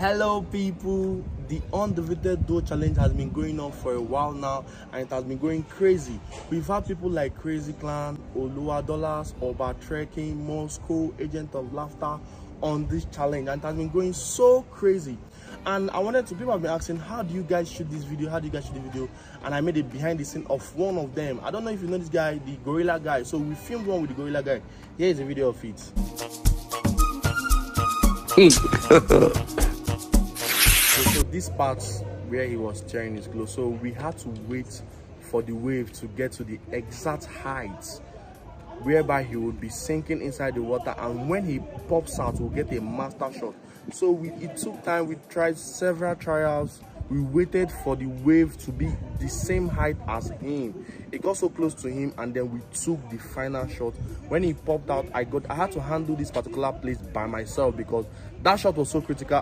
Hello people, the undefeated duo challenge has been going on for a while now and it has been going crazy. We've had people like Crazy Clan, Oluwa Dollars, Oba Trekking, Moscow, Agent of Laughter on this challenge, and it has been going so crazy. And I wanted to, people have been asking, how do you guys shoot this video? And I made a behind the scene of one of them. I don't know if you know this guy, the gorilla guy. So we filmed one with the gorilla guy. Here is a video of it. So this part where he was tearing his clothes, so we had to wait for the wave to get to the exact height whereby he would be sinking inside the water, and when he pops out we'll get a master shot. So it took time. We tried several trials. We waited for the wave to be the same height as him. It got so close to him, and then we took the final shot. When he popped out, I had to handle this particular place by myself because that shot was so critical.